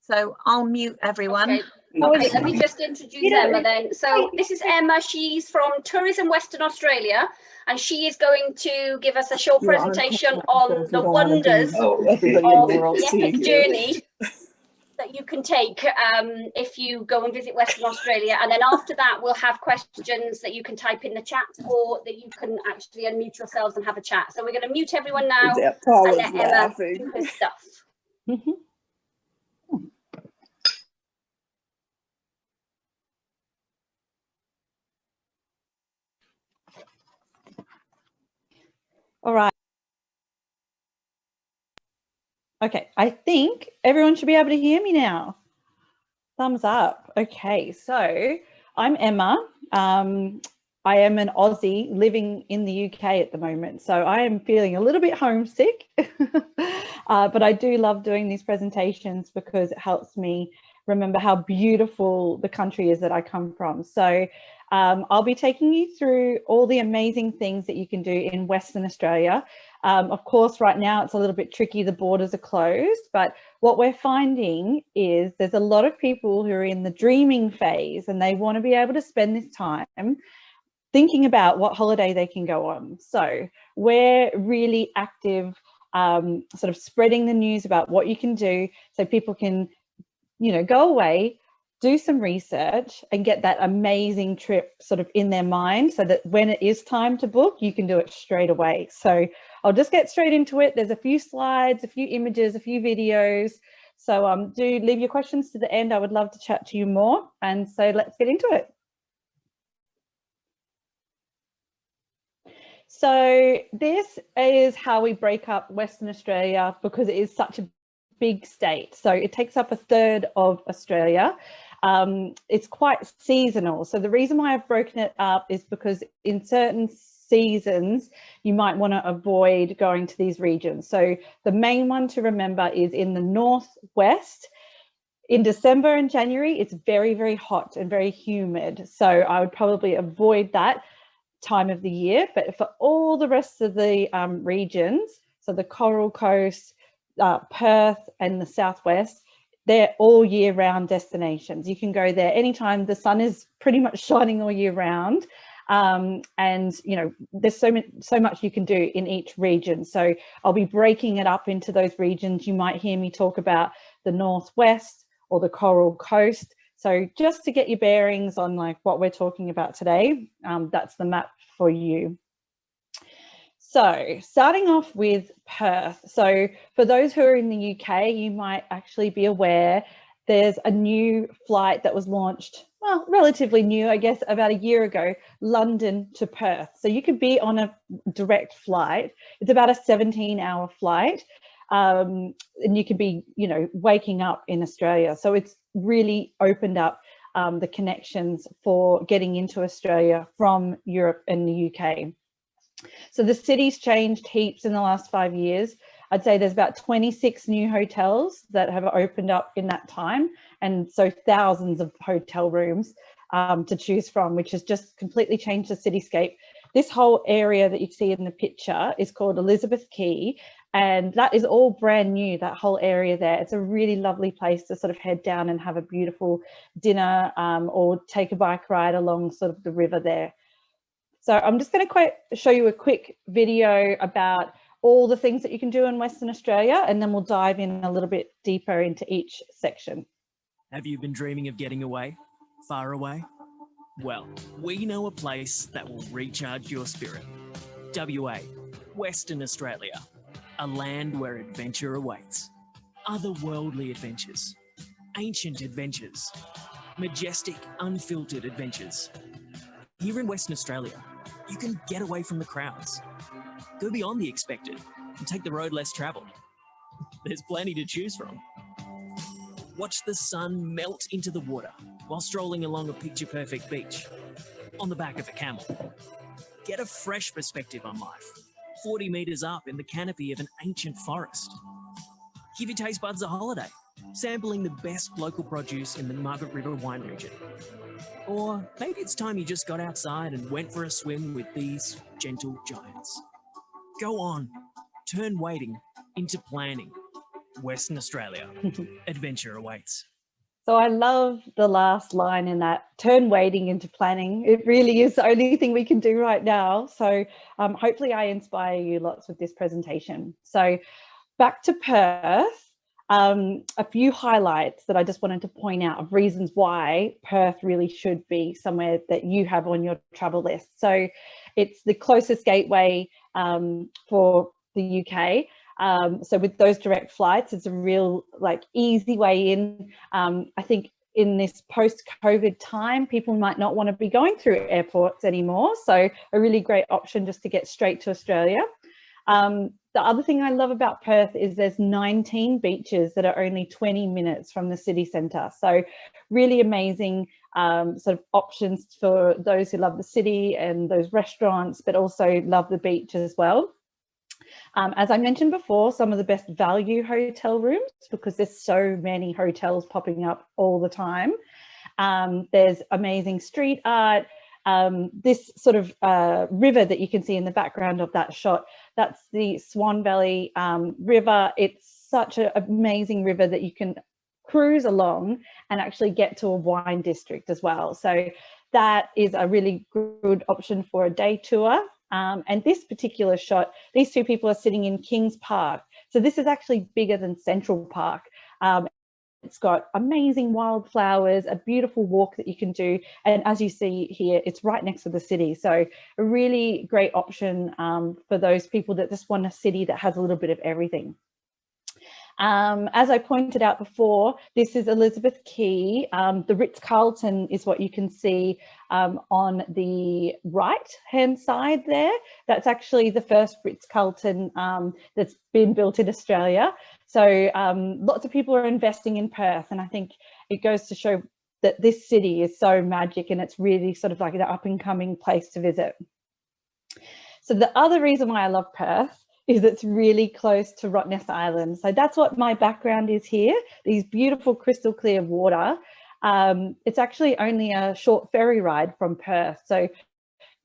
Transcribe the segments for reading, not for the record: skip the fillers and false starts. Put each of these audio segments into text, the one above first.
So I'll mute everyone. Okay. Okay, let me just introduce Emma then. So this is Emma. She's from Tourism Western Australia, and she is going to give us a short presentation on the wonders of the epic journey that you can take if you go and visit Western Australia. And then after that, we'll have questions that you can type in the chat, or that you can actually unmute yourselves and have a chat. So we're going to mute everyone now and let Emma do her stuff. All right. Okay, I think everyone should be able to hear me now. Thumbs up. Okay, so I'm Emma. I am an Aussie living in the UK at the moment, so I am feeling a little bit homesick, but I do love doing these presentations because it helps me remember how beautiful the country is that I come from. So I'll be taking you through all the amazing things that you can do in Western Australia. Of course, right now it's a little bit tricky, the borders are closed, but what we're finding is there's a lot of people who are in the dreaming phase and they want to be able to spend this time thinking about what holiday they can go on. So we're really active, sort of spreading the news about what you can do so people can, you know, go away, do some research and get that amazing trip sort of in their mind so that when it is time to book, you can do it straight away. So I'll just get straight into it. There's a few slides, a few images, a few videos. So do leave your questions to the end. I would love to chat to you more. And so let's get into it. So this is how we break up Western Australia because it is such a big state. So it takes up a third of Australia. It's quite seasonal. So the reason why I've broken it up is because in certain seasons, you might want to avoid going to these regions. So the main one to remember is in the northwest. In December and January, it's very, very hot and very humid. So I would probably avoid that time of the year. But for all the rest of the regions, so the Coral Coast, Perth and the Southwest, they're all year round destinations. You can go there anytime. The sun is pretty much shining all year round. And, you know, there's so much you can do in each region. So I'll be breaking it up into those regions. You might hear me talk about the Northwest or the Coral Coast. So just to get your bearings on like what we're talking about today, that's the map for you. So starting off with Perth. So for those who are in the UK, you might actually be aware there's a new flight that was launched, well, relatively new, I guess, about a year ago, London to Perth. So you could be on a direct flight. It's about a 17-hour flight. And you could be, you know, waking up in Australia. So it's really opened up the connections for getting into Australia from Europe and the UK. So the city's changed heaps in the last 5 years. I'd say there's about 26 new hotels that have opened up in that time. And so thousands of hotel rooms to choose from, which has just completely changed the cityscape. This whole area that you see in the picture is called Elizabeth Quay. And that is all brand new, that whole area there. It's a really lovely place to sort of head down and have a beautiful dinner or take a bike ride along sort of the river there. So I'm just going to show you a quick video about all the things that you can do in Western Australia, and then we'll dive in a little bit deeper into each section. Have you been dreaming of getting away? Far away? Well, we know a place that will recharge your spirit. WA, Western Australia, a land where adventure awaits. Otherworldly adventures, ancient adventures, majestic, unfiltered adventures. Here in Western Australia, you can get away from the crowds, go beyond the expected, and take the road less travelled. There's plenty to choose from. Watch the sun melt into the water while strolling along a picture-perfect beach on the back of a camel. Get a fresh perspective on life, 40 metres up in the canopy of an ancient forest. Give your taste buds a holiday, sampling the best local produce in the Margaret River wine region. Or maybe it's time you just got outside and went for a swim with these gentle giants. Go on, turn waiting into planning. Western Australia. Adventure awaits. So I love the last line in that, turn waiting into planning. It really is the only thing we can do right now. So hopefully I inspire you lots with this presentation. So back to Perth, a few highlights that I just wanted to point out of reasons why Perth really should be somewhere that you have on your travel list. So it's the closest gateway for the UK. So with those direct flights, it's a real easy way in. I think in this post-COVID time, people might not want to be going through airports anymore. So a really great option just to get straight to Australia. The other thing I love about Perth is there's 19 beaches that are only 20 minutes from the city centre. So really amazing sort of options for those who love the city and those restaurants, but also love the beach as well. As I mentioned before, some of the best value hotel rooms, because there's so many hotels popping up all the time. There's amazing street art. This sort of river that you can see in the background of that shot, that's the Swan Valley River. It's such an amazing river that you can cruise along and actually get to a wine district as well. So that is a really good option for a day tour. And this particular shot, these two people are sitting in Kings Park. So this is actually bigger than Central Park. It's got amazing wildflowers, a beautiful walk that you can do. And as you see here, it's right next to the city. So a really great option for those people that just want a city that has a little bit of everything. As I pointed out before, this is Elizabeth Quay. The Ritz-Carlton is what you can see on the right-hand side there. That's actually the first Ritz-Carlton that's been built in Australia. So lots of people are investing in Perth, and I think it goes to show that this city is so magic and it's really sort of like an up-and-coming place to visit. So the other reason why I love Perth is it's really close to Rottnest Island. So that's what my background is here, these beautiful crystal clear water. It's actually only a short ferry ride from Perth. So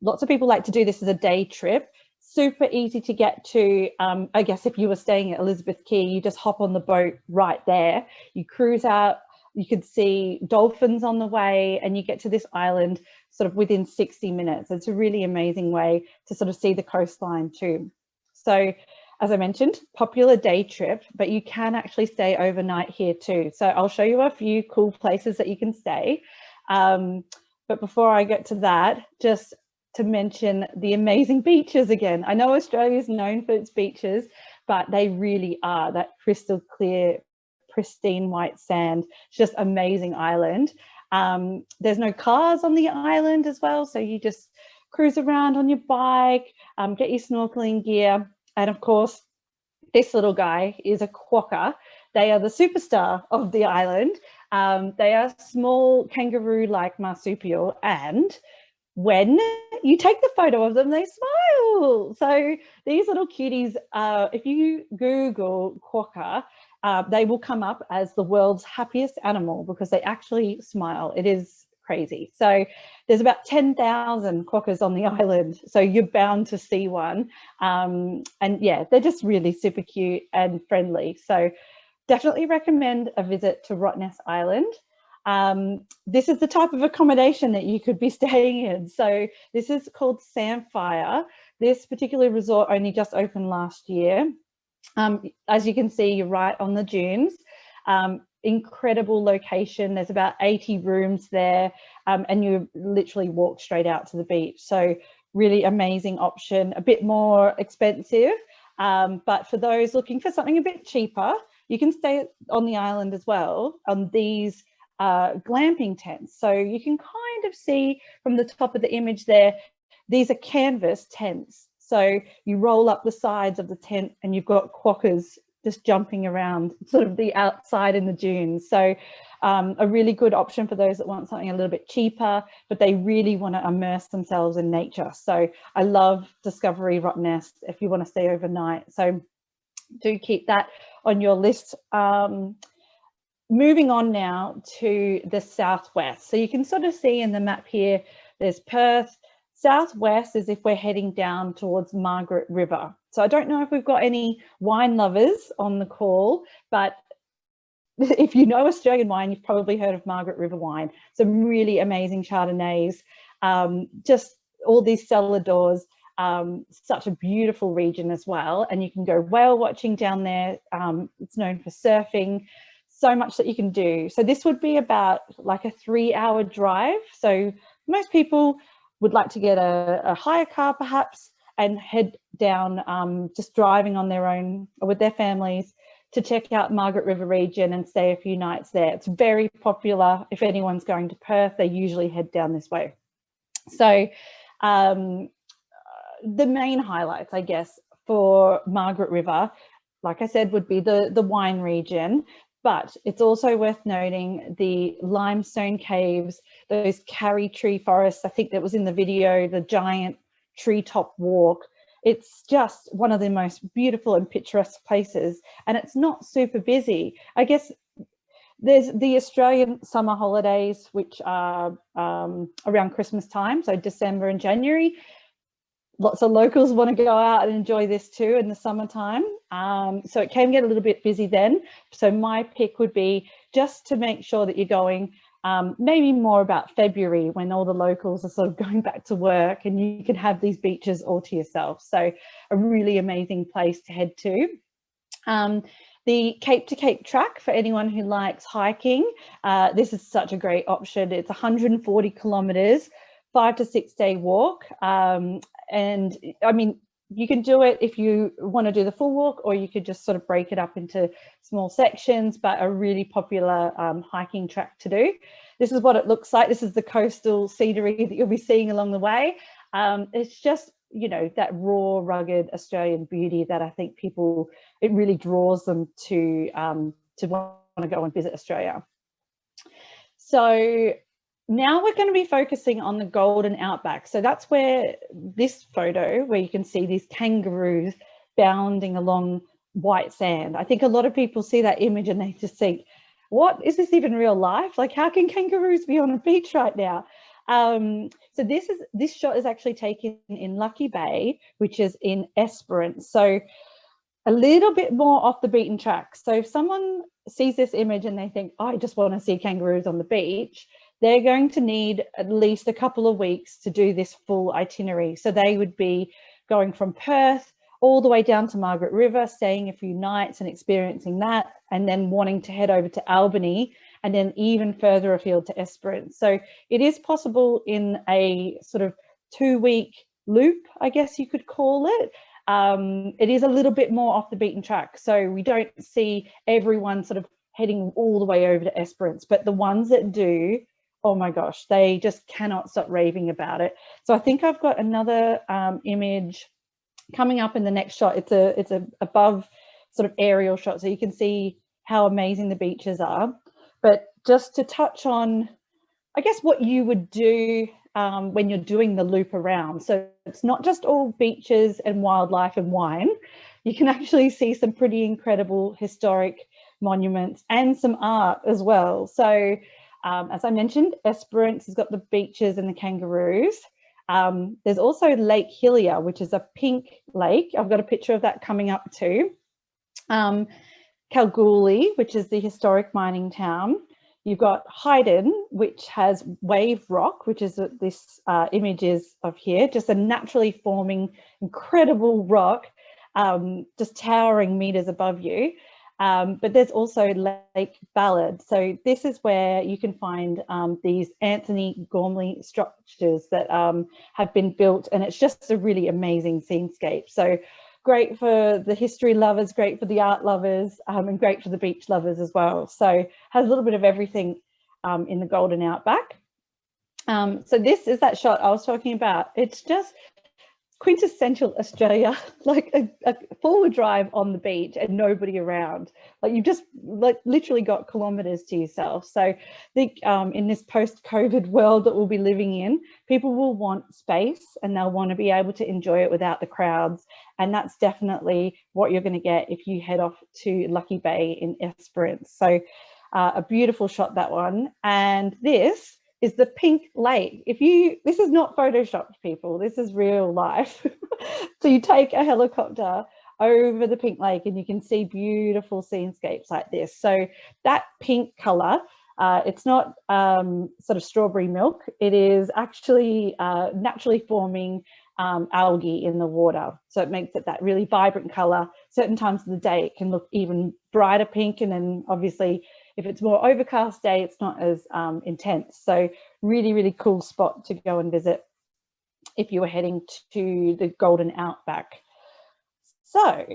lots of people like to do this as a day trip. Super easy to get to. I guess if you were staying at Elizabeth Quay, you just hop on the boat right there. You cruise out, you could see dolphins on the way, and you get to this island sort of within 60 minutes. It's a really amazing way to sort of see the coastline too. So as I mentioned, popular day trip, but you can actually stay overnight here too. So I'll show you a few cool places that you can stay. But before I get to that, just to mention the amazing beaches again. I know Australia is known for its beaches, but they really are that crystal clear, pristine white sand. It's just amazing island. There's no cars on the island as well, so you just cruise around on your bike, get your snorkeling gear. And of course, this little guy is a quokka. They are the superstar of the island. They are small kangaroo-like marsupial, and when you take the photo of them, they smile. So these little cuties, if you Google quokka, they will come up as the world's happiest animal because they actually smile. It is crazy. So there's about 10,000 quokkas on the island, so you're bound to see one. And yeah, they're just really super cute and friendly. So definitely recommend a visit to Rottnest Island. This is the type of accommodation that you could be staying in. So this is called Samphire. This particular resort only just opened last year. As you can see, you're right on the dunes. Incredible location. There's about 80 rooms there, and you literally walk straight out to the beach. So really amazing option, a bit more expensive, but for those looking for something a bit cheaper, you can stay on the island as well on these glamping tents. So you can kind of see from the top of the image there, these are canvas tents. So you roll up the sides of the tent and you've got quokkas just jumping around sort of the outside in the dunes. So a really good option for those that want something a little bit cheaper, but they really want to immerse themselves in nature. So I love Discovery Rottnest if you want to stay overnight. So do keep that on your list. Moving on now to the southwest. So you can sort of see in the map here, there's Perth, Southwest is if we're heading down towards Margaret River. So I don't know if we've got any wine lovers on the call, but if you know Australian wine, you've probably heard of Margaret River wine. Some really amazing Chardonnays, just all these cellar doors, such a beautiful region as well. And you can go whale watching down there. It's known for surfing, so much that you can do. So this would be about like a 3-hour drive. So most people would like to get a hire car perhaps and head down, just driving on their own or with their families to check out Margaret River region and stay a few nights there. It's very popular. If anyone's going to Perth, they usually head down this way. So the main highlights, I guess, for Margaret River, like I said, would be the wine region, but it's also worth noting the limestone caves, those carry tree forests. I think that was in the video, the giant treetop walk. It's just one of the most beautiful and picturesque places, and it's not super busy. I guess there's the Australian summer holidays, which are around Christmas time, so December and January. Lots of locals want to go out and enjoy this too in the summertime. So it can get a little bit busy then. So my pick would be just to make sure that you're going maybe more about February, when all the locals are sort of going back to work and you can have these beaches all to yourself. So a really amazing place to head to. The Cape to Cape track, for anyone who likes hiking, this is such a great option. It's 140 kilometers, 5 to 6 day walk. And I mean, you can do it if you want to do the full walk, or you could just sort of break it up into small sections, but a really popular hiking track to do. This is what it looks like. This is the coastal scenery that you'll be seeing along the way. It's just, you know, that raw, rugged Australian beauty that I think people, it really draws them to want to go and visit Australia. So now we're going to be focusing on the Golden Outback. So that's where this photo, where you can see these kangaroos bounding along white sand. I think a lot of people see that image and they just think, what, is this even real life? Like, how can kangaroos be on a beach right now? So this shot is actually taken in Lucky Bay, which is in Esperance. So a little bit more off the beaten track. So if someone sees this image and they think, oh, I just want to see kangaroos on the beach, they're going to need at least a couple of weeks to do this full itinerary. So they would be going from Perth all the way down to Margaret River, staying a few nights and experiencing that, and then wanting to head over to Albany and then even further afield to Esperance. So it is possible in a sort of 2-week loop, I guess you could call it. It is a little bit more off the beaten track. So we don't see everyone sort of heading all the way over to Esperance, but the ones that do, oh my gosh, they just cannot stop raving about it. So I think I've got another image coming up in the next shot. It's a above sort of aerial shot, so you can see how amazing the beaches are. But just to touch on, I guess, what you would do when you're doing the loop around. So it's not just all beaches and wildlife and wine. You can actually see some pretty incredible historic monuments and some art as well. So as I mentioned, Esperance has got the beaches and the kangaroos. There's also Lake Hillier, which is a pink lake. I've got a picture of that coming up too. Kalgoorlie, which is the historic mining town. You've got Hayden, which has Wave Rock, which is this image is of here, just a naturally forming incredible rock, just towering meters above you. But there's also Lake Ballard. So this is where you can find these Anthony Gormley structures that have been built, and it's just a really amazing scenescape. So great for the history lovers, great for the art lovers, and great for the beach lovers as well. So has a little bit of everything in the Golden Outback. So this is that shot I was talking about. It's just quintessential Australia, like a forward drive on the beach and nobody around. Like you've just literally got kilometers to yourself. So I think in this post-COVID world that we'll be living in, people will want space and they'll want to be able to enjoy it without the crowds. And that's definitely what you're going to get if you head off to Lucky Bay in Esperance. So a beautiful shot, that one. And this is the Pink Lake. This is not photoshopped, people, this is real life. So you take a helicopter over the Pink Lake and you can see beautiful scenescapes like this. So that pink color, it's not sort of strawberry milk, it is actually naturally forming algae in the water. So it makes it that really vibrant color. Certain times of the day it can look even brighter pink, and then obviously if it's more overcast day, it's not as intense. So really, really cool spot to go and visit if you were heading to the Golden Outback. So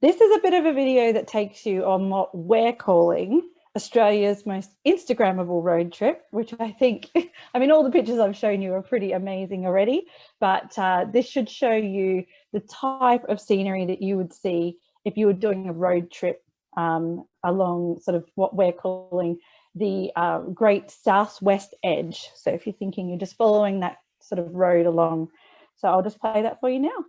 this is a bit of a video that takes you on what we're calling Australia's most Instagrammable road trip, which I think, I mean, all the pictures I've shown you are pretty amazing already, but this should show you the type of scenery that you would see if you were doing a road trip along sort of what we're calling the Great Southwest Edge. So if you're thinking you're just following that sort of road along. So I'll just play that for you now.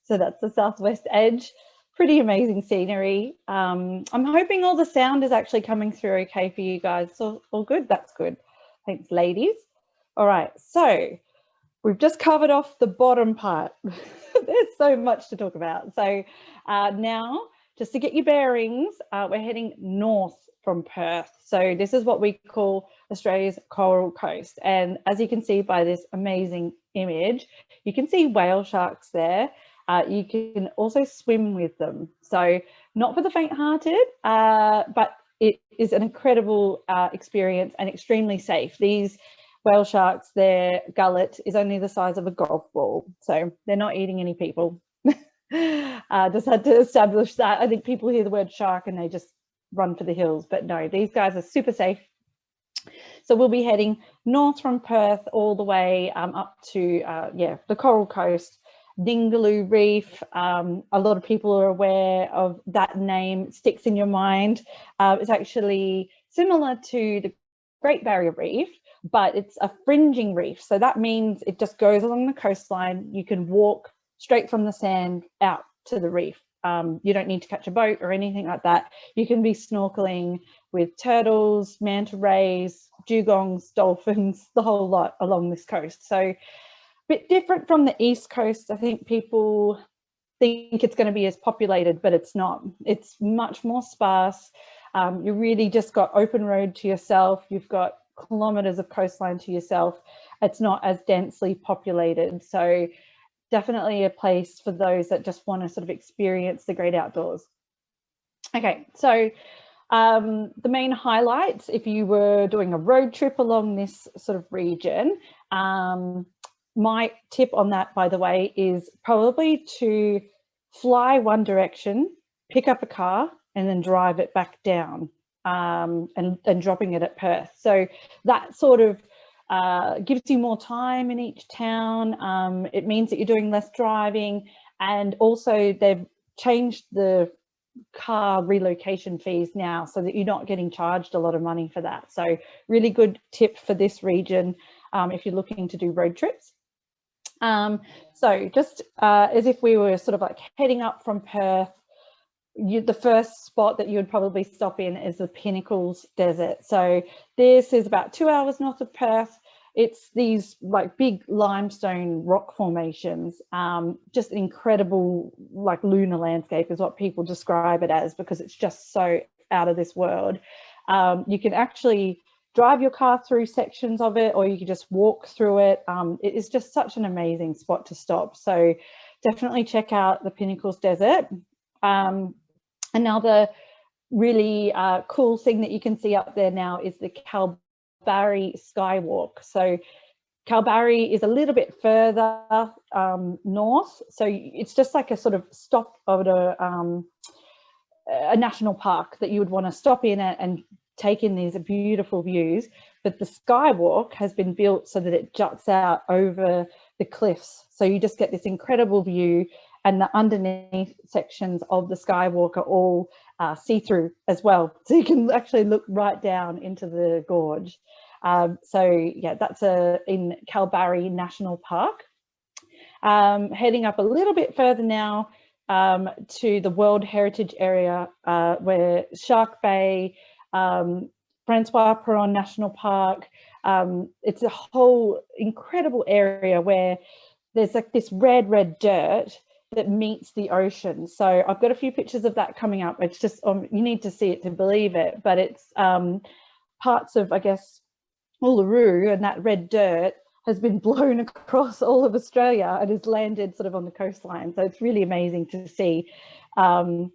So that's the Southwest Edge. Pretty amazing scenery. I'm hoping all the sound is actually coming through okay for you guys. So all good? That's good. Thanks, ladies. All right, so we've just covered off the bottom part. There's so much to talk about. So now, just to get your bearings, we're heading north from Perth. So this is what we call Australia's Coral Coast. And as you can see by this amazing image, you can see whale sharks there. You can also swim with them. So not for the faint-hearted, but it is an incredible experience and extremely safe. These whale sharks, their gullet is only the size of a golf ball. So they're not eating any people. Just had to establish that. I think people hear the word shark and they just run for the hills, but no, these guys are super safe. So we'll be heading north from Perth all the way up to the Coral Coast, Dingaloo Reef. A lot of people are aware of that name. It sticks in your mind. It's actually similar to the Great Barrier Reef, but it's a fringing reef. So that means it just goes along the coastline. You can walk straight from the sand out to the reef. You don't need to catch a boat or anything like that. You can be snorkeling with turtles, manta rays, dugongs, dolphins, the whole lot along this coast. So a bit different from the East Coast. I think people think it's going to be as populated, but it's not. It's much more sparse. You really just got open road to yourself. You've got kilometers of coastline to yourself. It's not as densely populated. So definitely a place for those that just want to sort of experience the great outdoors. Okay, so the main highlights, if you were doing a road trip along this sort of region, my tip on that, by the way, is probably to fly one direction, pick up a car, and then drive it back down and dropping it at Perth. So that sort of gives you more time in each town. It means that you're doing less driving, and also they've changed the car relocation fees now so that you're not getting charged a lot of money for that. So really good tip for this region if you're looking to do road trips. So just as if we were sort of like heading up from Perth, the first spot that you would probably stop in is the Pinnacles Desert. So this is about 2 hours north of Perth. It's these like big limestone rock formations, just an incredible like lunar landscape is what people describe it as, because it's just so out of this world. You can actually drive your car through sections of it, or you can just walk through it. It is just such an amazing spot to stop. So definitely check out the Pinnacles Desert. Another really cool thing that you can see up there now is the Kalbarri Skywalk. So Kalbarri is a little bit further north, so it's just like a sort of stop of a national park that you would want to stop in and take in these beautiful views. But the skywalk has been built so that it juts out over the cliffs, so you just get this incredible view, and the underneath sections of the skywalk are all see-through as well, so you can actually look right down into the gorge. So yeah, that's in Kalbarri National Park. Heading up a little bit further now to the World Heritage Area, where Shark Bay, Francois Peron National Park, it's a whole incredible area where there's like this red dirt that meets the ocean. So I've got a few pictures of that coming up. It's just, you need to see it to believe it, but it's parts of, I guess, Uluru, and that red dirt has been blown across all of Australia and has landed sort of on the coastline. So it's really amazing to see. You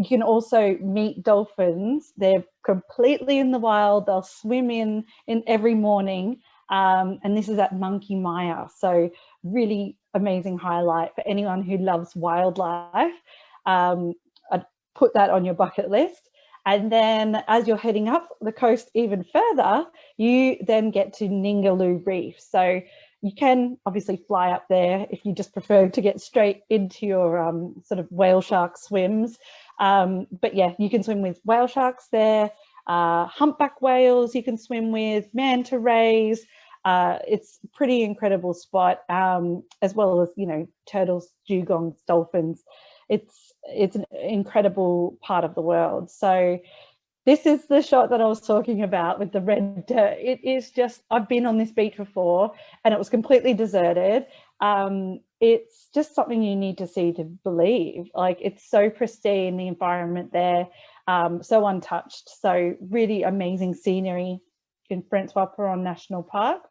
can also meet dolphins. They're completely in the wild. They'll swim in every morning. And this is at Monkey Maya. So really amazing highlight for anyone who loves wildlife. I'd put that on your bucket list. And then as you're heading up the coast even further, you then get to Ningaloo Reef. So you can obviously fly up there if you just prefer to get straight into your sort of whale shark swims. But yeah, you can swim with whale sharks there, humpback whales you can swim with, manta rays. It's a pretty incredible spot, as well as, you know, turtles, dugongs, dolphins. It's an incredible part of the world. So this is the shot that I was talking about with the red dirt. It is just, I've been on this beach before and it was completely deserted. It's just something you need to see to believe. Like, it's so pristine, the environment there, so untouched. So really amazing scenery in Francois Peron National Park.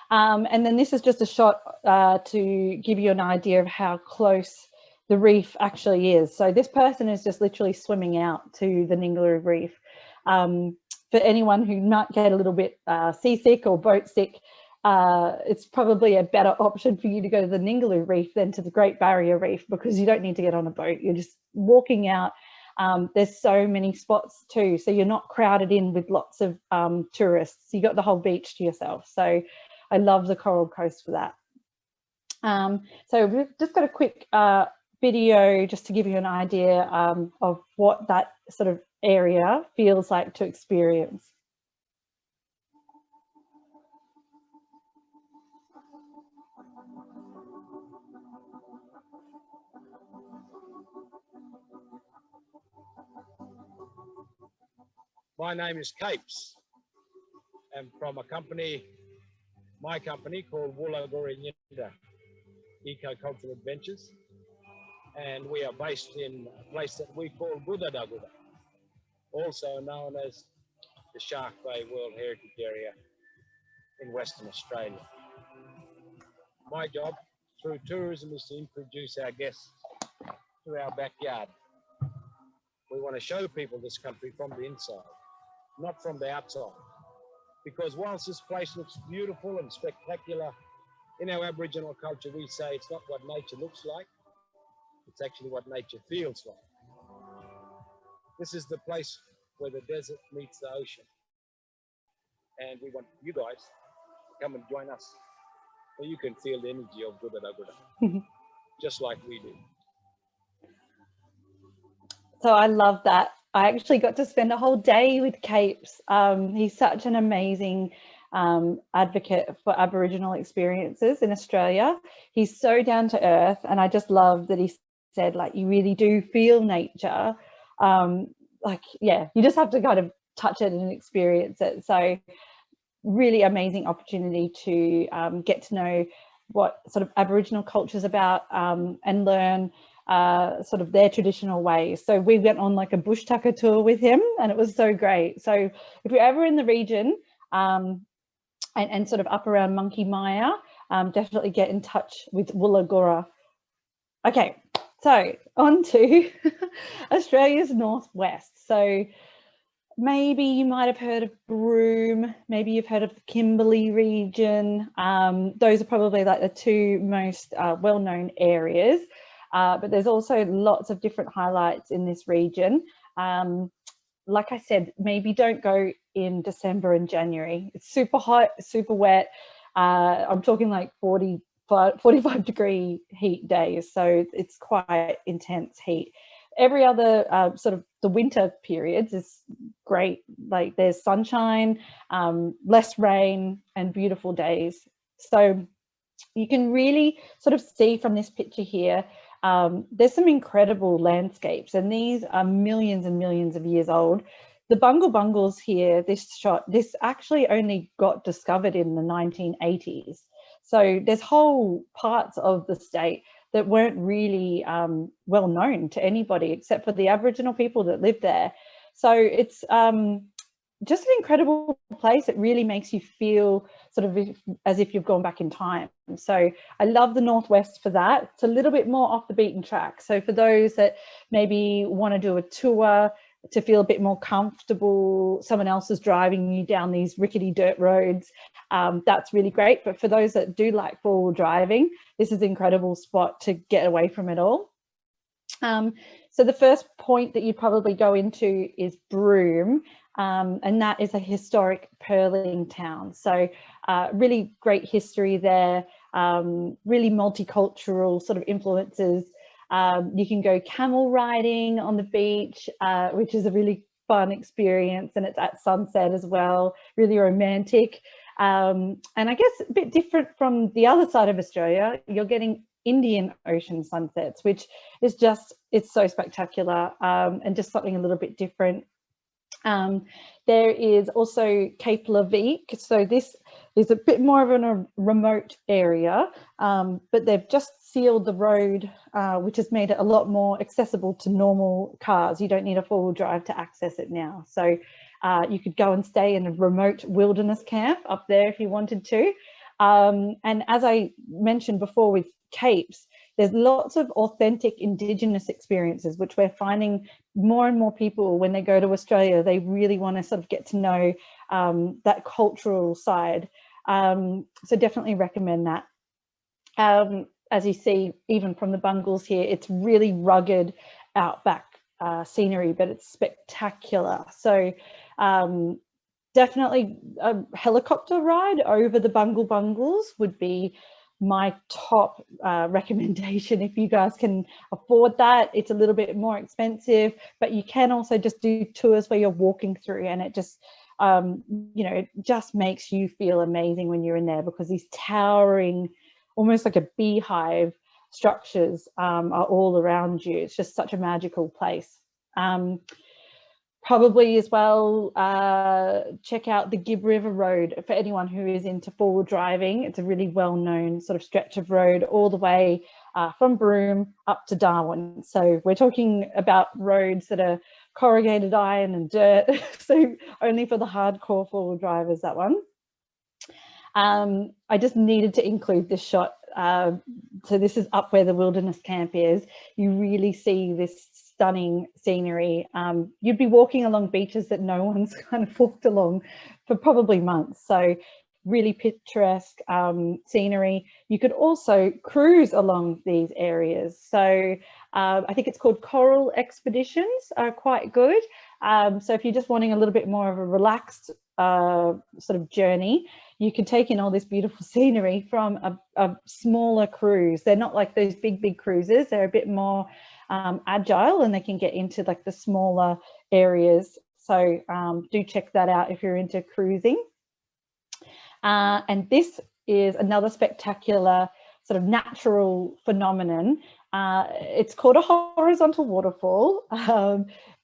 And then this is just a shot to give you an idea of how close the reef actually is. So this person is just literally swimming out to the Ningaloo Reef. For anyone who might get a little bit seasick or boat sick, it's probably a better option for you to go to the Ningaloo Reef than to the Great Barrier Reef, because you don't need to get on a boat. You're just walking out. There's so many spots too, so you're not crowded in with lots of tourists. You got the whole beach to yourself. So I love the Coral Coast for that. So we've just got a quick video just to give you an idea of what that sort of area feels like to experience. My name is Capes. I'm from a company, my company called Woolagorinyinda Eco-Cultural Adventures. And we are based in a place that we call Gudadaguda, also known as the Shark Bay World Heritage Area in Western Australia. My job through tourism is to introduce our guests to our backyard. We want to show people this country from the inside, not from the outside. Because whilst this place looks beautiful and spectacular, in our Aboriginal culture we say it's not what nature looks like, it's actually what nature feels like. This is the place where the desert meets the ocean. And we want you guys to come and join us so you can feel the energy of Gudadaguda, just like we do. So I love that. I actually got to spend a whole day with Capes. He's such an amazing advocate for Aboriginal experiences in Australia. He's so down to earth, and I just love that he said, like, you really do feel nature. Like, yeah, you just have to kind of touch it and experience it. So really amazing opportunity to get to know what sort of Aboriginal culture is about, and learn sort of their traditional ways. So we went on like a bush tucker tour with him, and it was so great. So if you're ever in the region and sort of up around Monkey Mia, definitely get in touch with Woolagora. Okay, so on to Australia's northwest. So maybe you might have heard of Broome, maybe you've heard of the Kimberley region. Those are probably like the two most well-known areas, but there's also lots of different highlights in this region. Like I said, maybe don't go in December and January. It's super hot, super wet. I'm talking like 45 degree heat days, so it's quite intense heat. Every other sort of the winter periods is great. Like there's sunshine, less rain, and beautiful days. So you can really sort of see from this picture here, there's some incredible landscapes, and these are millions and millions of years old. The Bungle Bungles here, this actually only got discovered in the 1980s. So there's whole parts of the state that weren't really well known to anybody except for the Aboriginal people that lived there. So it's just an incredible place. It really makes you feel sort of as if you've gone back in time. So I love the Northwest for that. It's a little bit more off the beaten track. So for those that maybe want to do a tour to feel a bit more comfortable, someone else is driving you down these rickety dirt roads, that's really great. But for those that do like four-wheel driving, this is an incredible spot to get away from it all. So the first point that you probably go into is Broome, and that is a historic pearling town. So really great history there, really multicultural sort of influences. You can go camel riding on the beach, which is a really fun experience, and it's at sunset as well, really romantic. And I guess a bit different from the other side of Australia, you're getting Indian Ocean sunsets, which is just, it's so spectacular, and just something a little bit different. There is also Cape Leveque. So this is a bit more of a remote area, but they've just sealed the road, which has made it a lot more accessible to normal cars. You don't need a four-wheel drive to access it now. So you could go and stay in a remote wilderness camp up there if you wanted to. And as I mentioned before with capes, there's lots of authentic Indigenous experiences, which we're finding more and more people when they go to Australia, they really want to sort of get to know that cultural side. So definitely recommend that. As you see, even from the Bungles here, it's really rugged outback scenery, but it's spectacular. So definitely a helicopter ride over the Bungle Bungles would be my top recommendation if you guys can afford that. It's a little bit more expensive, but you can also just do tours where you're walking through, and it just you know, it just makes you feel amazing when you're in there, because these towering, almost like a beehive structures are all around you. It's just such a magical place. Probably as well, check out the Gibb River Road for anyone who is into four-wheel driving. It's a really well-known sort of stretch of road all the way from Broome up to Darwin. So we're talking about roads that are corrugated iron and dirt, so only for the hardcore four-wheel drivers, that one. I just needed to include this shot. So this is up where the wilderness camp is. You really see this stunning scenery. You'd be walking along beaches that no one's kind of walked along for probably months. So really picturesque scenery. You could also cruise along these areas. So I think it's called Coral Expeditions, are quite good. So if you're just wanting a little bit more of a relaxed sort of journey, you can take in all this beautiful scenery from a smaller cruise. They're not like those big cruises. They're a bit more agile, and they can get into like the smaller areas. So do check that out if you're into cruising. And this is another spectacular sort of natural phenomenon. It's called a horizontal waterfall.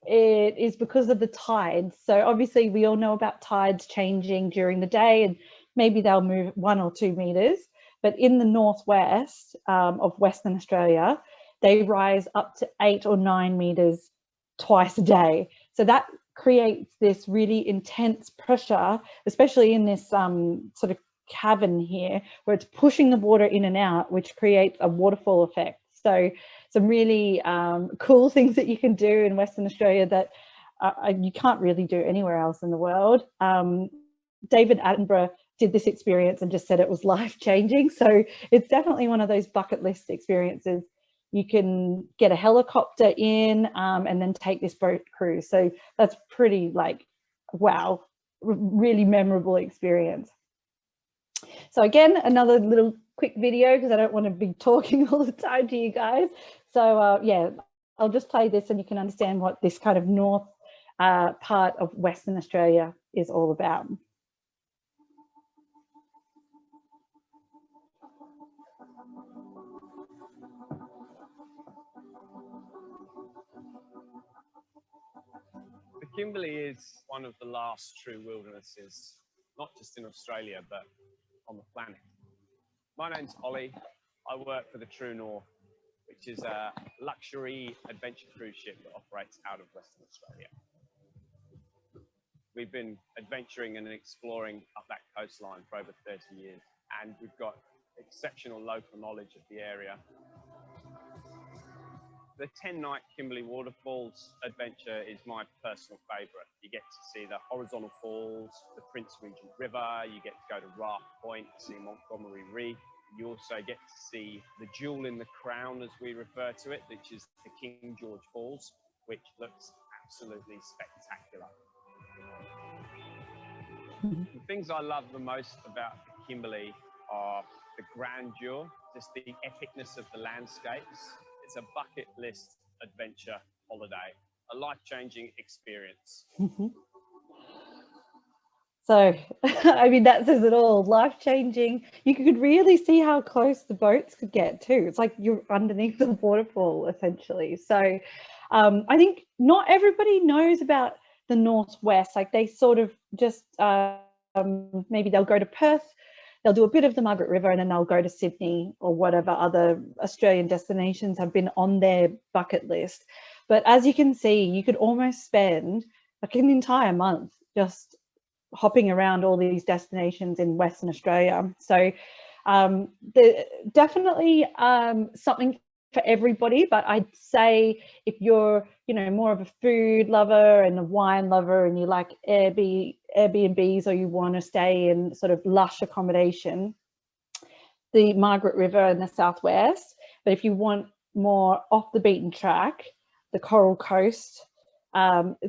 It is because of the tides. So obviously we all know about tides changing during the day, and maybe they'll move 1 or 2 meters. But in the northwest of Western Australia, they rise up to 8 or 9 meters twice a day. So that creates this really intense pressure, especially in this sort of cavern here, where it's pushing the water in and out, which creates a waterfall effect. So some really cool things that you can do in Western Australia that you can't really do anywhere else in the world. David Attenborough did this experience and just said it was life-changing. So it's definitely one of those bucket list experiences. You can get a helicopter in and then take this boat cruise. So that's pretty like, wow, really memorable experience. So again, another little quick video because I don't want to be talking all the time to you guys. So yeah, I'll just play this and you can understand what this kind of north part of Western Australia is all about. The Kimberley is one of the last true wildernesses, not just in Australia, but on the planet. My name's Ollie. I work for the True North, which is a luxury adventure cruise ship that operates out of Western Australia. We've been adventuring and exploring up that coastline for over 30 years, and we've got exceptional local knowledge of the area. The 10-night Kimberley Waterfalls adventure is my personal favourite. You get to see the horizontal falls, the Prince Regent River, you get to go to Raft Point, see Montgomery Reef. You also get to see the jewel in the crown, as we refer to it, which is the King George Falls, which looks absolutely spectacular. The things I love the most about the Kimberley are the grandeur, just the epicness of the landscapes. It's a bucket list adventure holiday, a life-changing experience. So, I mean, that says it all, life-changing. You could really see how close the boats could get too. It's like you're underneath the waterfall, essentially. So I think not everybody knows about the Northwest. Like they sort of just, maybe they'll go to Perth, they'll do a bit of the Margaret River and then they'll go to Sydney or whatever other Australian destinations have been on their bucket list. But as you can see, you could almost spend like an entire month just hopping around all these destinations in Western Australia. So definitely something for everybody, but I'd say if you're, you know, more of a food lover and a wine lover and you like Airbnbs or you want to stay in sort of lush accommodation, the Margaret River in the southwest. But if you want more off the beaten track, the Coral Coast,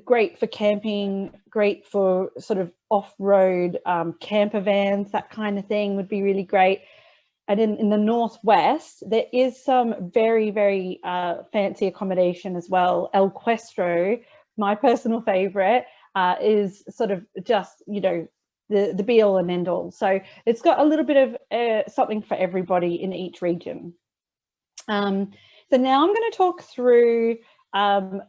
great for camping, great for sort of off-road camper vans, that kind of thing would be really great. And in the Northwest, there is some very, very fancy accommodation as well. El Questro, my personal favorite, is sort of just, you know, the be all and end all. So it's got a little bit of something for everybody in each region. So now I'm going to talk through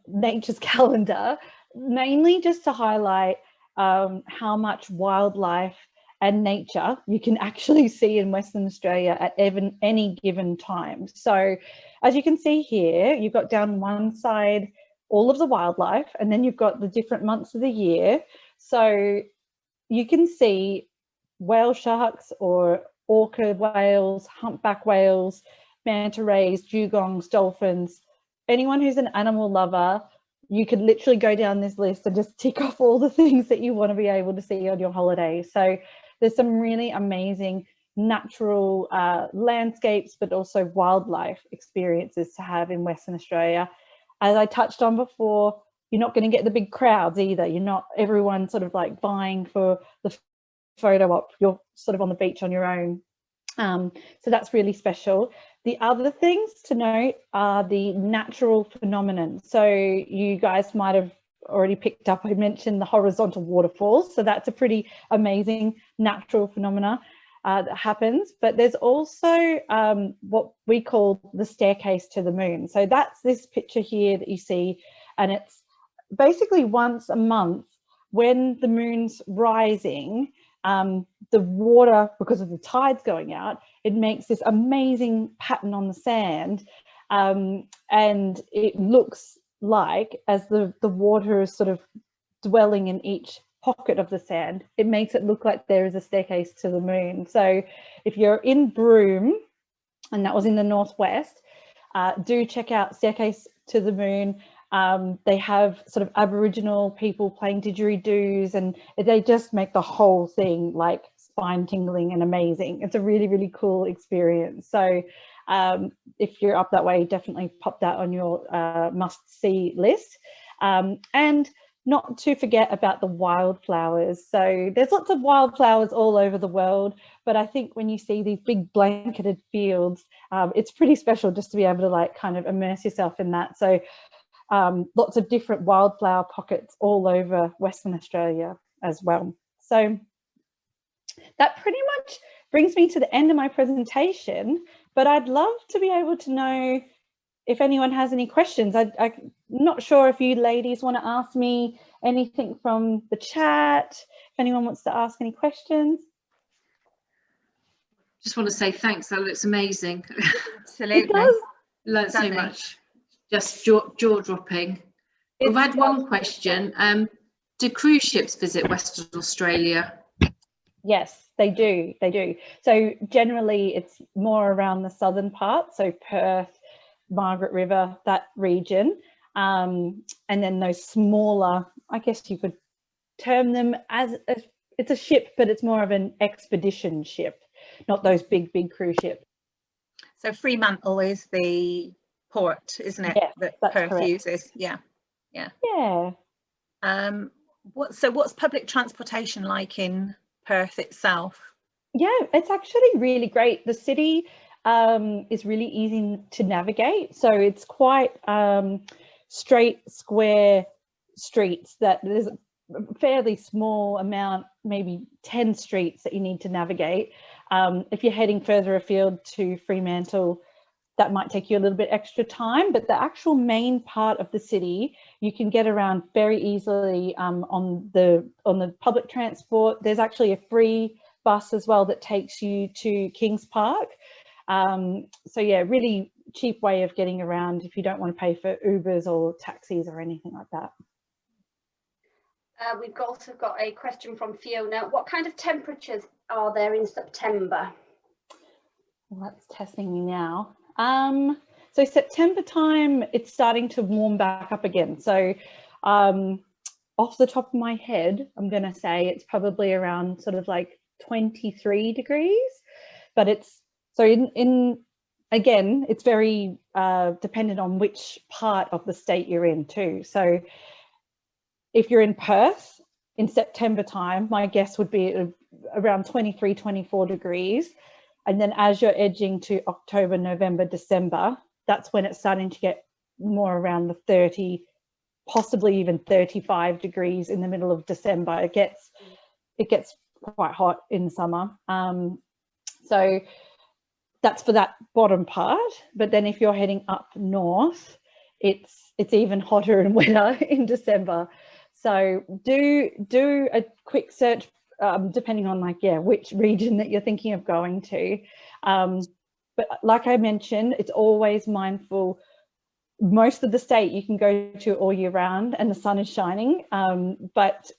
nature's calendar, mainly just to highlight how much wildlife and nature you can actually see in Western Australia at any given time. So as you can see here, you've got down one side all of the wildlife, and then you've got the different months of the year. So you can see whale sharks or orca whales, humpback whales, manta rays, dugongs, dolphins. Anyone who's an animal lover, you could literally go down this list and just tick off all the things that you want to be able to see on your holiday. So there's some really amazing natural landscapes, but also wildlife experiences to have in Western Australia. As I touched on before, you're not going to get the big crowds either. You're not everyone sort of like vying for the photo op. You're sort of on the beach on your own. So that's really special. The other things to note are the natural phenomenon. So you guys might have already picked up, I mentioned the horizontal waterfalls. So that's a pretty amazing natural phenomena that happens. But there's also what we call the staircase to the moon. So that's this picture here that you see, and it's basically once a month when the moon's rising, the water, because of the tides going out, it makes this amazing pattern on the sand, and it looks like, as the water is sort of dwelling in each pocket of the sand, it makes it look like there is a staircase to the moon. So if you're in Broome, and that was in the northwest, do check out Staircase to the Moon. They have sort of Aboriginal people playing didgeridoos, and they just make the whole thing like spine tingling and amazing. It's a really, really cool experience. So if you're up that way, definitely pop that on your must-see list. And not to forget about the wildflowers. So there's lots of wildflowers all over the world, but I think when you see these big blanketed fields, it's pretty special just to be able to like kind of immerse yourself in that. So lots of different wildflower pockets all over Western Australia as well. So that pretty much brings me to the end of my presentation, but I'd love to be able to know if anyone has any questions. I'm not sure if you ladies want to ask me anything from the chat, if anyone wants to ask any questions. Just want to say thanks, that looks amazing. Absolutely. It does. Learned so much, just jaw-dropping. We've had one question. Do cruise ships visit Western Australia? Yes, they do. They do. So generally it's more around the southern part, so Perth, Margaret River, that region, and then those smaller, I guess you could term them as it's a ship, but it's more of an expedition ship, not those big cruise ships. So Fremantle is the port, isn't it? Yes, that that's Perth correct. uses. Yeah. What's public transportation like in Perth itself? Yeah, it's actually really great. The city is really easy to navigate, so it's quite straight, square streets that there's a fairly small amount, maybe 10 streets that you need to navigate. If you're heading further afield to Fremantle, that might take you a little bit extra time, but the actual main part of the city you can get around very easily on the public transport. There's actually a free bus as well that takes you to Kings Park. So yeah, really cheap way of getting around if you don't want to pay for Ubers or taxis or anything like that. We've also got a question from Fiona. What kind of temperatures are there in September? Well, that's testing me now. So September time, it's starting to warm back up again. So off the top of my head, I'm going to say it's probably around sort of like 23 degrees, but it's so again, it's very dependent on which part of the state you're in too. So if you're in Perth in September time, my guess would be around 23, 24 degrees. And then as you're edging to October, November, December, that's when it's starting to get more around the 30, possibly even 35 degrees in the middle of December. It gets quite hot in summer. So that's for that bottom part. But then if you're heading up north, it's even hotter and wetter in December. So do a quick search, depending on which region that you're thinking of going to. But like I mentioned, it's always mindful. Most of the state you can go to all year round and the sun is shining, but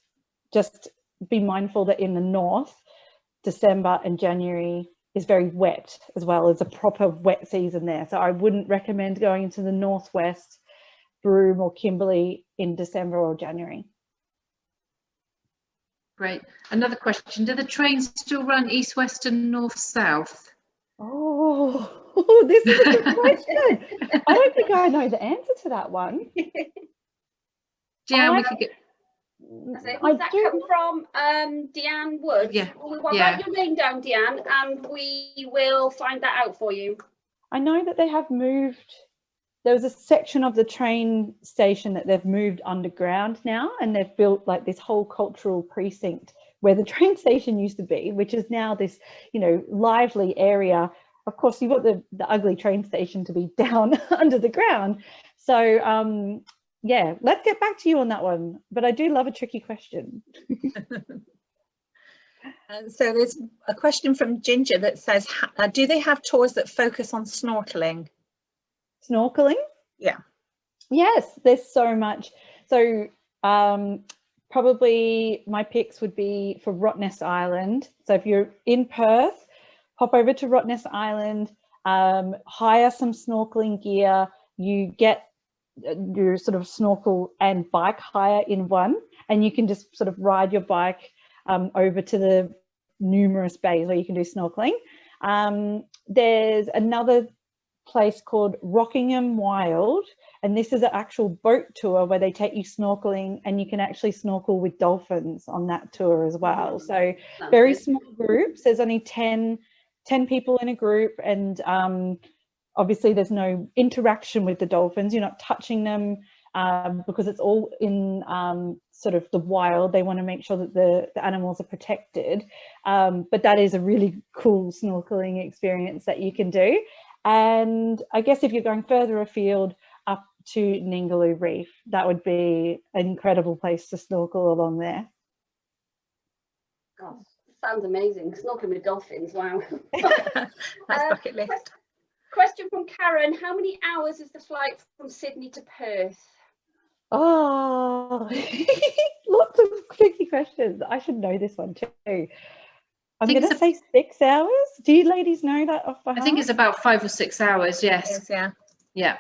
just be mindful that in the north, December and January is very wet as well. It's a proper wet season there. So I wouldn't recommend going into the northwest, Broome or Kimberley in December or January. Great. Another question. Do the trains still run east, west and north, south? Oh, this is a good question. I don't think I know the answer to that one. Jan, we could get... Does that come from Deanne Wood? Yeah. We'll write your name down, Deanne, and we will find that out for you. I know that they have moved. There was a section of the train station that they've moved underground now, and they've built like this whole cultural precinct where the train station used to be, which is now this, lively area. Of course, you've got the ugly train station to be down under the ground. So yeah, let's get back to you on that one. But I do love a tricky question. So there's a question from Ginger that says, do they have tours that focus on snorkeling? Snorkeling? Yeah. Yes, there's so much. So probably my picks would be for Rottnest Island. So if you're in Perth, hop over to Rottnest Island, hire some snorkeling gear. You get your sort of snorkel and bike hire in one, and you can just sort of ride your bike over to the numerous bays where you can do snorkeling. There's another place called Rockingham Wild, and this is an actual boat tour where they take you snorkeling, and you can actually snorkel with dolphins on that tour as well. So very small groups. There's only 10 people in a group, and obviously there's no interaction with the dolphins. You're not touching them because it's all in sort of the wild. They want to make sure that the animals are protected, but that is a really cool snorkeling experience that you can do. And I guess if you're going further afield, up to Ningaloo Reef, that would be an incredible place to snorkel along there. God, sounds amazing. Snorkeling with dolphins, wow. That's bucket list. Question from Karen, how many hours is the flight from Sydney to Perth? Oh, lots of tricky questions. I should know this one too. I'm going to say 6 hours. Do you ladies know that off by heart? I think it's about 5 or 6 hours, yes. Yes, yeah. Yeah.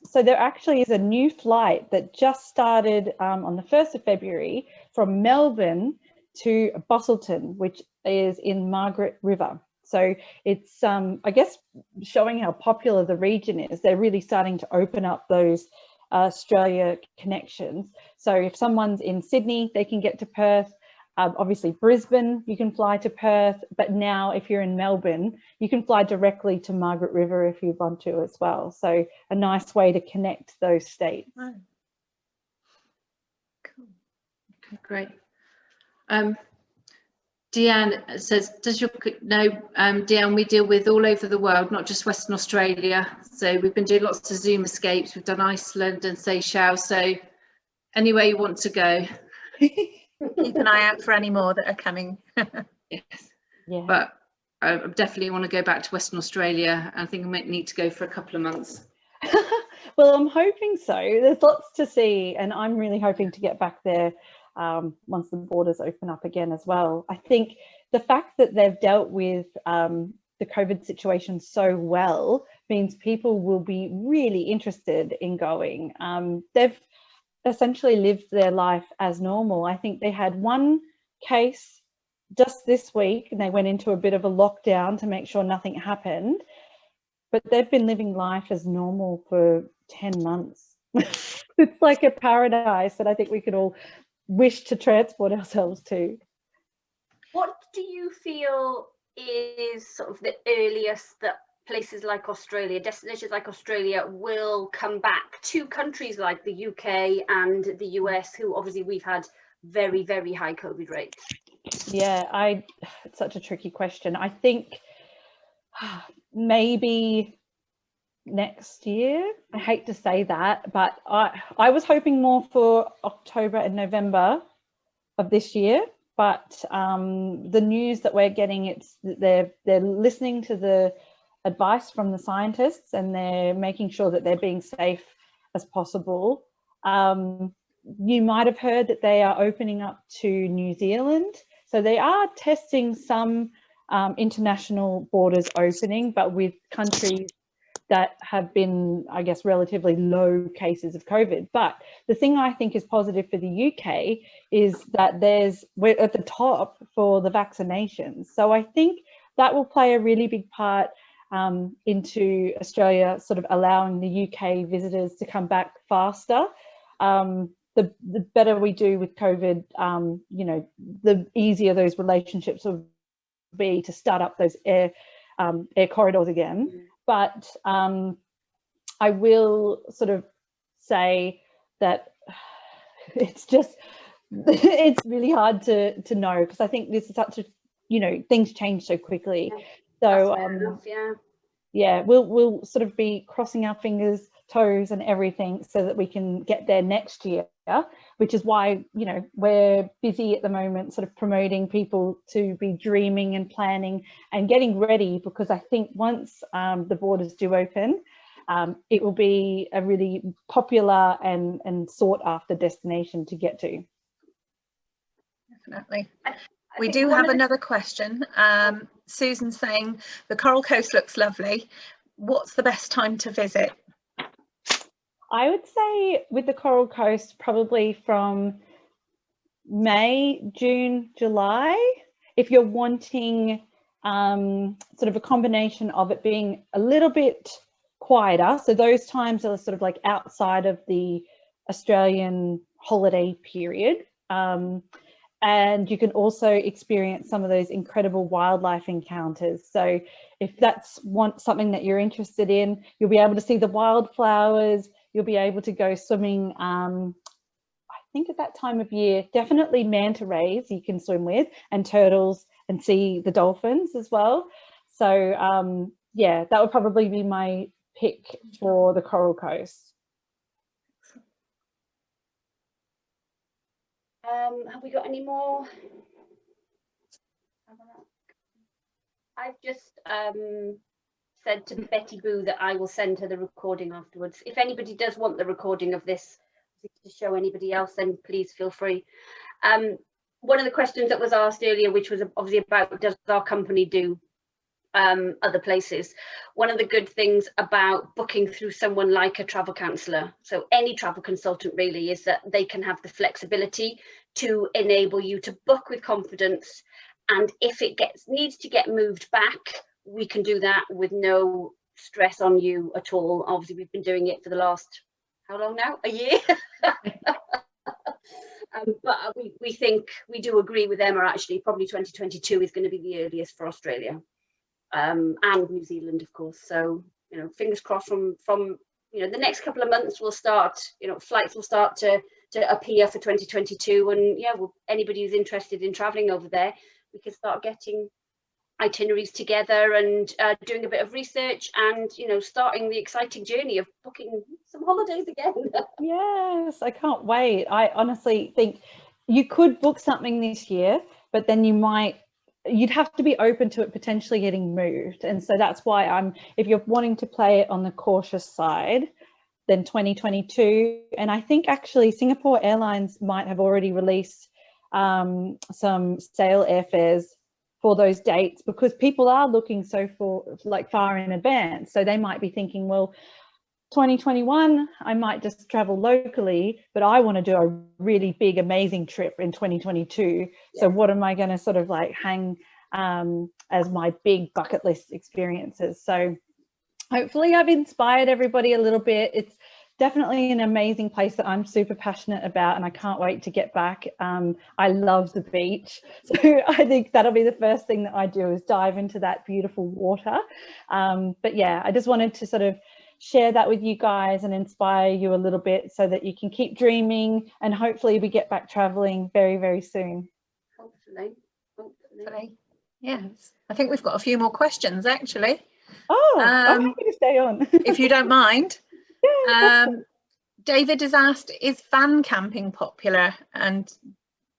So there actually is a new flight that just started on the 1st of February from Melbourne to Busselton, which is in Margaret River. So it's, I guess, showing how popular the region is. They're really starting to open up those Australia connections. So if someone's in Sydney, they can get to Perth. Obviously Brisbane, you can fly to Perth, but now if you're in Melbourne, you can fly directly to Margaret River if you want to as well. So a nice way to connect those states. Oh. Cool. Okay, great. Deanne says, Deanne, we deal with all over the world, not just Western Australia. So we've been doing lots of Zoom escapes. We've done Iceland and Seychelles. So anywhere you want to go. Keep an eye out for any more that are coming. Yes. Yeah. But I definitely want to go back to Western Australia. I think I might need to go for a couple of months. Well, I'm hoping so. There's lots to see, and I'm really hoping to get back there once the borders open up again as well. I think the fact that they've dealt with the COVID situation so well means people will be really interested in going. They've essentially lived their life as normal. I think they had one case just this week and they went into a bit of a lockdown to make sure nothing happened, but they've been living life as normal for 10 months. It's like a paradise that I think we could all wish to transport ourselves to. What do you feel is sort of the earliest that places like Australia, destinations like Australia, will come back to countries like the UK and the US, who obviously we've had very, very high COVID rates? Yeah, it's such a tricky question. I think maybe next year. I hate to say that, but I was hoping more for October and November of this year. But the news that we're getting, it's they're listening to the advice from the scientists and they're making sure that they're being safe as possible. You might have heard that they are opening up to New Zealand. So they are testing some international borders opening, but with countries that have been, I guess, relatively low cases of COVID. But the thing I think is positive for the UK is that we're at the top for the vaccinations. So I think that will play a really big part into Australia, sort of allowing the UK visitors to come back faster. The better we do with COVID, you know, the easier those relationships will be to start up those air corridors again. But I will sort of say that it's really hard to know, because I think this is such a, you know, things change so quickly. So yeah, we'll sort of be crossing our fingers, toes and everything so that we can get there next year, which is why, you know, we're busy at the moment sort of promoting people to be dreaming and planning and getting ready, because I think once the borders do open, it will be a really popular and sought after destination to get to. Definitely. We do have another question. Susan's saying the Coral Coast looks lovely. What's the best time to visit? I would say with the Coral Coast, probably from May, June, July. If you're wanting sort of a combination of it being a little bit quieter, so those times are sort of like outside of the Australian holiday period. And you can also experience some of those incredible wildlife encounters. So if that's something that you're interested in, you'll be able to see the wildflowers, you'll be able to go swimming, I think at that time of year, definitely manta rays you can swim with, and turtles, and see the dolphins as well. So yeah, that would probably be my pick for the Coral Coast. Have we got any more? I've just said to Betty Boo that I will send her the recording afterwards. If anybody does want the recording of this to show anybody else, then please feel free. One of the questions that was asked earlier, which was obviously about, does our company do other places? One of the good things about booking through someone like a travel counsellor, so any travel consultant really, is that they can have the flexibility to enable you to book with confidence, and if it needs to get moved back, we can do that with no stress on you at all. Obviously we've been doing it for the last, how long now, a year? But we think, we do agree with Emma, actually probably 2022 is going to be the earliest for Australia. And New Zealand, of course. So, you know, fingers crossed from you know, the next couple of months we'll start, you know, flights will start to appear for 2022. And yeah, well, anybody who's interested in traveling over there, we can start getting itineraries together and doing a bit of research, and, you know, starting the exciting journey of booking some holidays again. Yes, I can't wait. I honestly think you could book something this year, but then you'd have to be open to it potentially getting moved. And so that's why if you're wanting to play it on the cautious side, then 2022. And I think actually Singapore Airlines might have already released some sale airfares for those dates, because people are looking far in advance. So they might be thinking, well, 2021, I might just travel locally, but I want to do a really big, amazing trip in 2022. Yeah. So what am I going to sort of like hang as my big bucket list experiences? So hopefully I've inspired everybody a little bit. It's definitely an amazing place that I'm super passionate about, and I can't wait to get back. I love the beach. So I think that'll be the first thing that I do, is dive into that beautiful water. But yeah, I just wanted to sort of share that with you guys and inspire you a little bit so that you can keep dreaming, and hopefully we get back traveling very, very soon. Hopefully. Yes, I think we've got a few more questions actually. Oh, I'm happy to stay on. If you don't mind. Yeah, David has asked, is van camping popular? And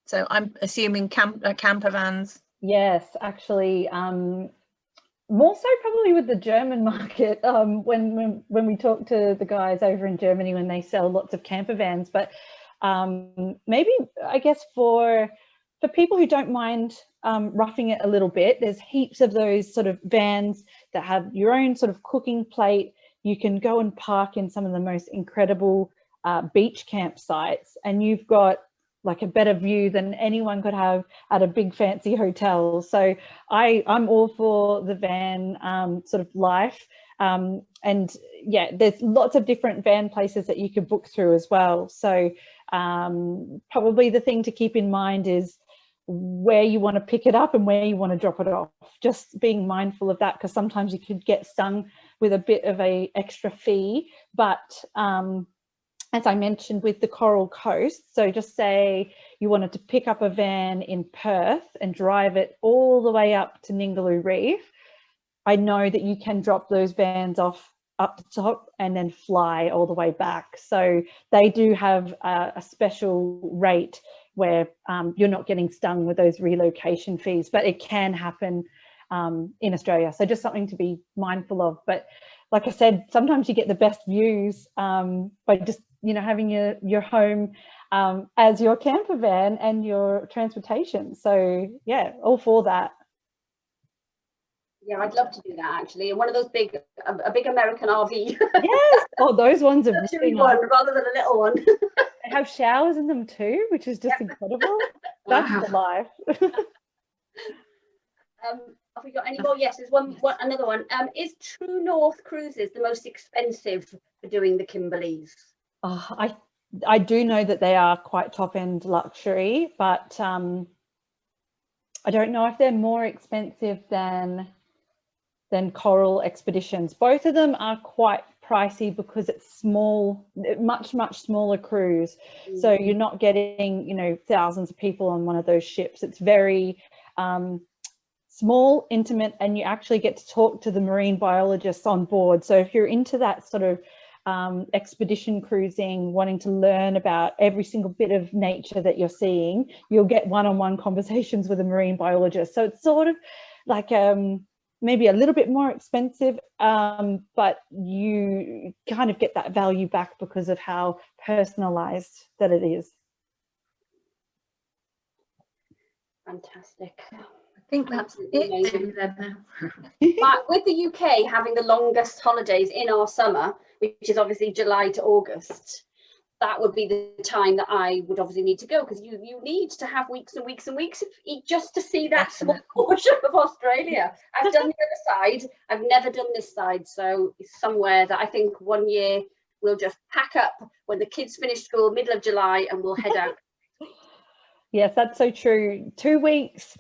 so I'm assuming camper vans. Yes, actually, more so probably with the German market, when we talk to the guys over in Germany when they sell lots of camper vans. But maybe, I guess, for people who don't mind roughing it a little bit, there's heaps of those sort of vans that have your own sort of cooking plate. You can go and park in some of the most incredible beach campsites, and you've got like a better view than anyone could have at a big fancy hotel. So I'm all for the van sort of life. And yeah, there's lots of different van places that you could book through as well. So probably the thing to keep in mind is where you want to pick it up and where you want to drop it off. Just being mindful of that, because sometimes you could get stung with a bit of a extra fee. But as I mentioned with the Coral Coast, so just say you wanted to pick up a van in Perth and drive it all the way up to Ningaloo Reef, I know that you can drop those vans off up the top and then fly all the way back. So they do have a special rate where you're not getting stung with those relocation fees, but it can happen in Australia. So just something to be mindful of. But like I said, sometimes you get the best views by just, you know, having your home as your camper van and your transportation. So yeah, all for that. Yeah, I'd love to do that actually. One of those big, a big American RV. Yes. Oh, those ones are really nice. Rather than a little one. They have showers in them too, which is just incredible. That's the life. Have we got any more? Yes, there's another one. Is True North Cruises the most expensive for doing the Kimberleys? Oh, I do know that they are quite top end luxury, but I don't know if they're more expensive than Coral Expeditions. Both of them are quite pricey because it's small, much smaller cruise. So you're not getting, you know, thousands of people on one of those ships. It's very small, intimate, and you actually get to talk to the marine biologists on board. So if you're into that sort of expedition cruising, wanting to learn about every single bit of nature that you're seeing, you'll get one-on-one conversations with a marine biologist. So it's sort of like maybe a little bit more expensive, but you kind of get that value back because of how personalized that it is. Fantastic. I think that's absolutely amazing. It. But with the UK having the longest holidays in our summer, which is obviously July to August, that would be the time that I would obviously need to go, because you need to have weeks and weeks and weeks just to see that small portion of Australia. I've done the other side, I've never done this side, so it's somewhere that I think one year we'll just pack up when the kids finish school, middle of July, and we'll head out. Yes, that's so true. 2 weeks.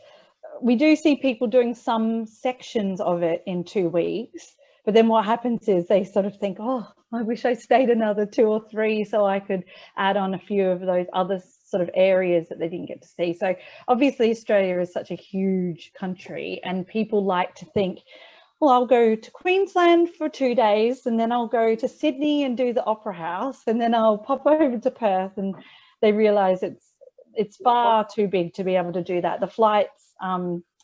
We do see people doing some sections of it in 2 weeks, but then what happens is they sort of think, oh, I wish I stayed another 2 or 3 so I could add on a few of those other sort of areas that they didn't get to see. So obviously Australia is such a huge country, and people like to think, well, I'll go to Queensland for 2 days, and then I'll go to Sydney and do the Opera House, and then I'll pop over to Perth, and they realise it's far too big to be able to do that. The flights,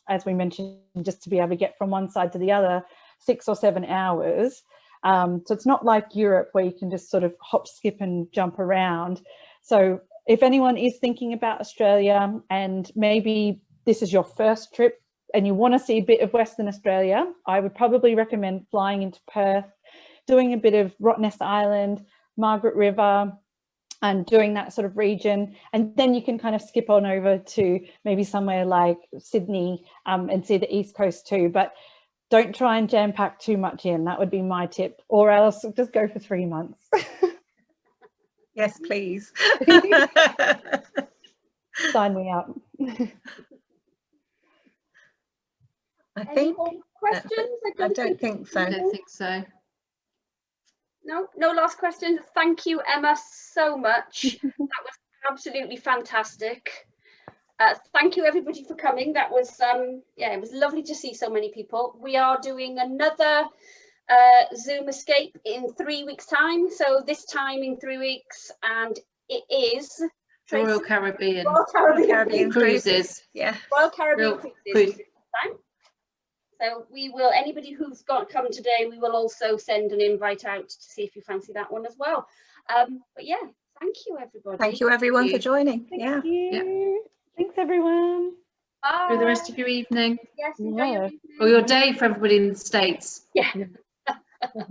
as we mentioned, just to be able to get from one side to the other, 6 or 7 hours. So it's not like Europe where you can just sort of hop, skip and jump around. So if anyone is thinking about Australia and maybe this is your first trip and you want to see a bit of Western Australia, I would probably recommend flying into Perth, doing a bit of Rottnest Island, Margaret River, and doing that sort of region, and then you can kind of skip on over to maybe somewhere like Sydney and see the East Coast too. But don't try and jam pack too much in. That would be my tip, or else just go for 3 months. Yes, please. Sign me up. I Any think more questions? I don't think so. I don't think so. No last questions. Thank you, Emma, so much. That was absolutely fantastic. Thank you everybody for coming. That was yeah, it was lovely to see so many people. We are doing another Zoom escape in 3 weeks time, so this time in 3 weeks, and it is Royal Caribbean. Royal Caribbean Cruises. Yeah. Royal Caribbean Cruises. Cruise. So we will, anybody who's come today, we will also send an invite out to see if you fancy that one as well. But yeah, thank you everybody. Thank you everyone for joining. Thank you. Thanks everyone. Bye. Through the rest of your evening. Yes, enjoy your evening. Or your day for everybody in the States. Yeah. Bye.